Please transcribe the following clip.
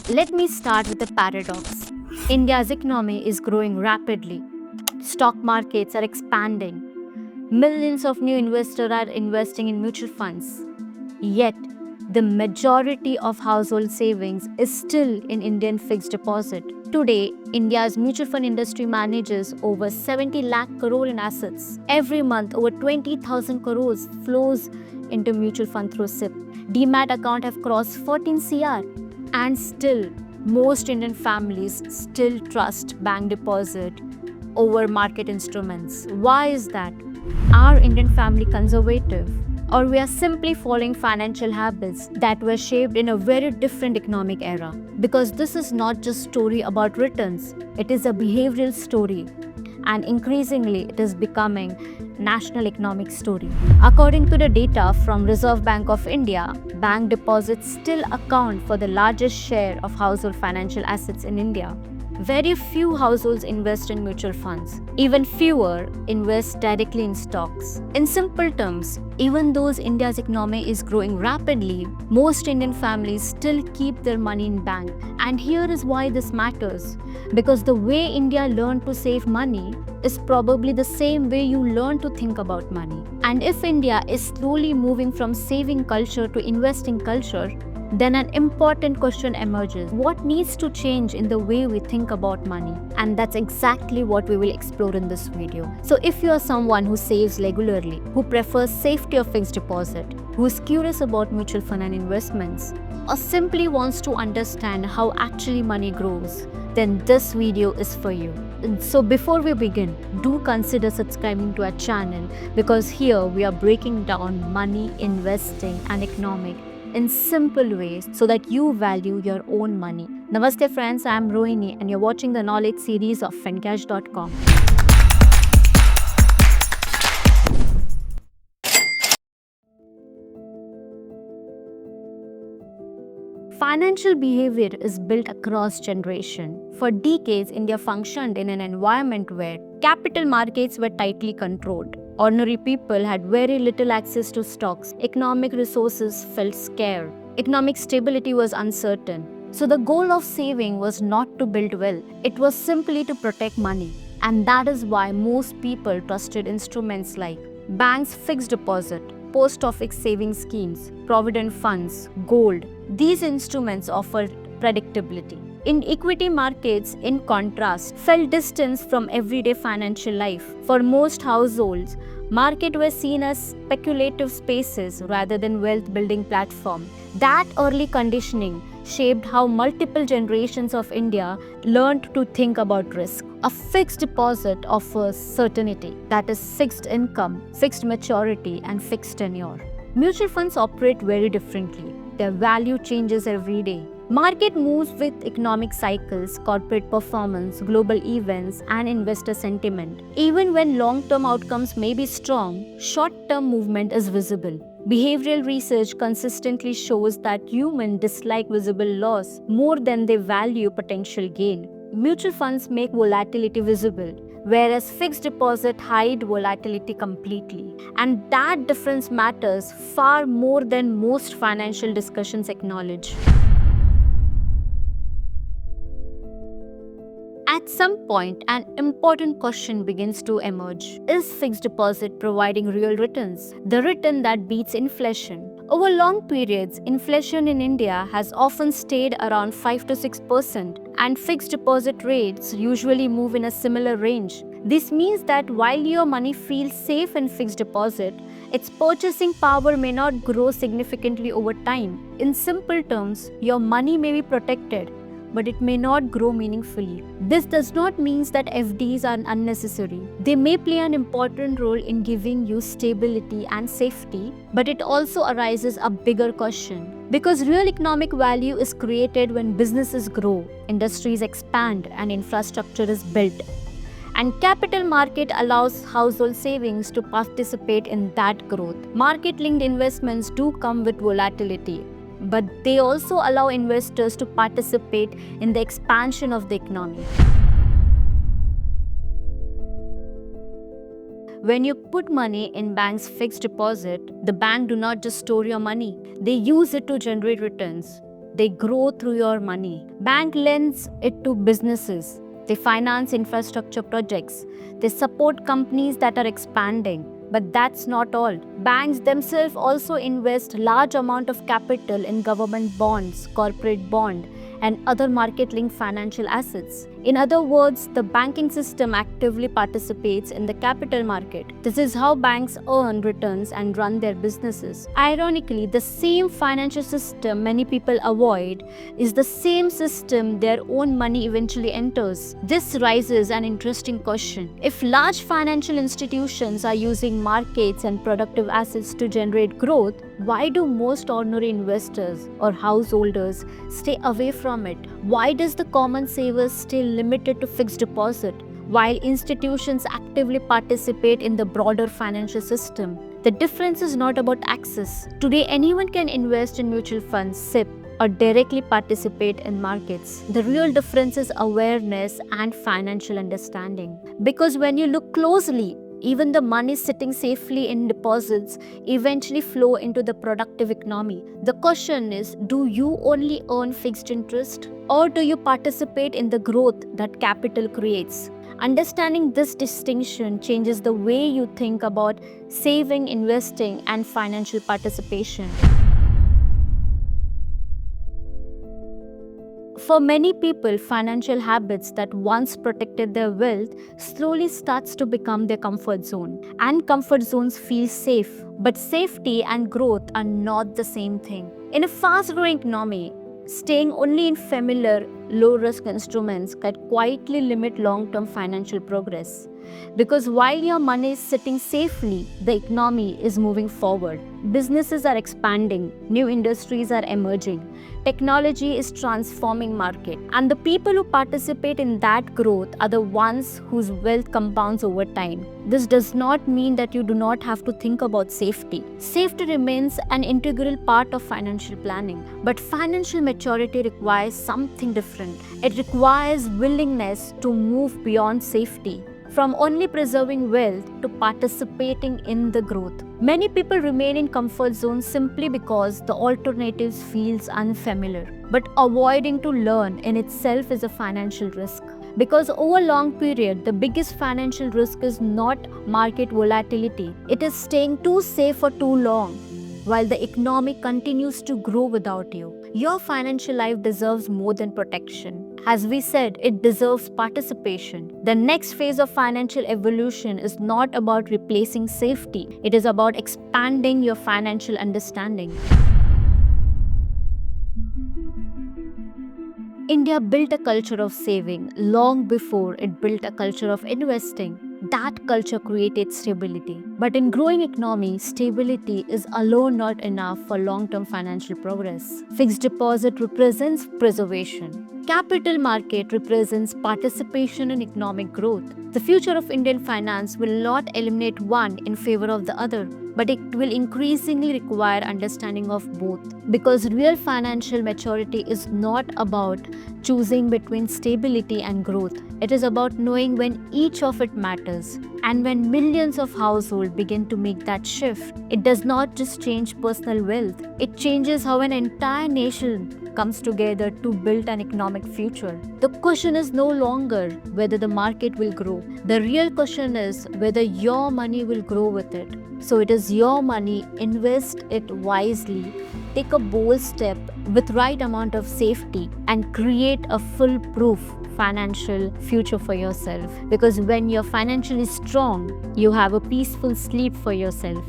Let me start with a paradox. India's economy is growing rapidly. Stock markets are expanding. Millions of new investors are investing in mutual funds. Yet, the majority of household savings is still in Indian fixed deposit. Today, India's mutual fund industry manages over 70 lakh crore in assets. Every month, over 20,000 crores flows into mutual fund through SIP. Demat account have crossed 14 CR. And still, most Indian families still trust bank deposit over market instruments. Why is that? Are Indian family conservative? Or we are simply following financial habits that were shaped in a very different economic era? Because this is not just story about returns, it is a behavioral story, and increasingly it is becoming national economic story. According to the data from Reserve Bank of India, bank deposits still account for the largest share of household financial assets in India. Very few households invest in mutual funds. Even fewer invest directly in stocks. In simple terms, even though India's economy is growing rapidly, most Indian families still keep their money in bank. And here is why this matters. Because the way India learned to save money is probably the same way you learn to think about money. And if India is slowly moving from saving culture to investing culture, then an important question emerges. What needs to change in the way we think about money? And that's exactly what we will explore in this video. So if you are someone who saves regularly, who prefers safety of fixed deposit, who is curious about mutual fund and investments, or simply wants to understand how actually money grows, then this video is for you. And so before we begin, do consider subscribing to our channel, because here we are breaking down money, investing and economic in simple ways so that you value your own money. Namaste friends, I am Rohini and you're watching the knowledge series of Fincash.com. Financial behavior is built across generations. For decades, India functioned in an environment where capital markets were tightly controlled. Ordinary people had very little access to stocks. Economic resources felt scarce. Economic stability was uncertain. So the goal of saving was not to build wealth, it was simply to protect money. And that is why most people trusted instruments like banks' fixed deposit, post office savings schemes, provident funds, gold. These instruments offered predictability. In equity markets, in contrast, felt distance from everyday financial life. For most households, markets were seen as speculative spaces rather than wealth building platforms. That early conditioning shaped how multiple generations of India learned to think about risk. A fixed deposit offers certainty, that is, fixed income, fixed maturity, and fixed tenure. Mutual funds operate very differently. Their value changes every day. Market moves with economic cycles, corporate performance, global events, and investor sentiment. Even when long-term outcomes may be strong, short-term movement is visible. Behavioral research consistently shows that humans dislike visible loss more than they value potential gain. Mutual funds make volatility visible, whereas fixed deposit hide volatility completely. And that difference matters far more than most financial discussions acknowledge. At some point, an important question begins to emerge. Is fixed deposit providing real returns? The return that beats inflation. Over long periods, inflation in India has often stayed around 5 to 6%, and fixed deposit rates usually move in a similar range. This means that while your money feels safe in fixed deposit, its purchasing power may not grow significantly over time. In simple terms, your money may be protected, but it may not grow meaningfully. This does not mean that FDs are unnecessary. They may play an important role in giving you stability and safety, but it also arises a bigger question. Because real economic value is created when businesses grow, industries expand, and infrastructure is built. And capital market allows household savings to participate in that growth. Market-linked investments do come with volatility, but they also allow investors to participate in the expansion of the economy. When you put money in bank's fixed deposit, the bank do not just store your money, they use it to generate returns. They grow through your money. Bank lends it to businesses. They finance infrastructure projects. They support companies that are expanding. But that's not all. Banks themselves also invest large amount of capital in government bonds, corporate bond, and other market-linked financial assets. In other words, the banking system actively participates in the capital market. This is how banks earn returns and run their businesses. Ironically, the same financial system many people avoid is the same system their own money eventually enters. This raises an interesting question. If large financial institutions are using markets and productive assets to generate growth, why do most ordinary investors or householders stay away from it? Why does the common saver stay limited to fixed deposit while institutions actively participate in the broader financial system? The difference is not about access. Today, anyone can invest in mutual funds, SIP, or directly participate in markets. The real difference is awareness and financial understanding. Because when you look closely, even the money sitting safely in deposits eventually flow into the productive economy. The question is, do you only earn fixed interest, or do you participate in the growth that capital creates? Understanding this distinction changes the way you think about saving, investing, and financial participation. For many people, financial habits that once protected their wealth slowly starts to become their comfort zone. And comfort zones feel safe, but safety and growth are not the same thing. In a fast-growing economy, staying only in familiar, low-risk instruments can quietly limit long-term financial progress. Because while your money is sitting safely, the economy is moving forward. Businesses are expanding, new industries are emerging, technology is transforming market, and the people who participate in that growth are the ones whose wealth compounds over time. This does not mean that you do not have to think about safety. Safety remains an integral part of financial planning, but financial maturity requires something different. It requires willingness to move beyond safety, from only preserving wealth to participating in the growth. Many people remain in comfort zones simply because the alternatives feels unfamiliar. But avoiding to learn in itself is a financial risk. Because over a long period, the biggest financial risk is not market volatility. It is staying too safe for too long, while the economy continues to grow without you. Your financial life deserves more than protection. As we said, it deserves participation. The next phase of financial evolution is not about replacing safety. It is about expanding your financial understanding. India built a culture of saving long before it built a culture of investing. That culture created stability. But in growing economy, stability is alone not enough for long-term financial progress. Fixed deposit represents preservation. Capital market represents participation in economic growth. The future of Indian finance will not eliminate one in favor of the other, but it will increasingly require understanding of both. Because real financial maturity is not about choosing between stability and growth. It is about knowing when each of it matters. And when millions of households begin to make that shift, it does not just change personal wealth. It changes how an entire nation comes together to build an economic future. The question is no longer whether the market will grow. The real question is whether your money will grow with it. So it is your money, invest it wisely, take a bold step with right amount of safety and create a foolproof financial future for yourself. Because when you're financially strong, you have a peaceful sleep for yourself.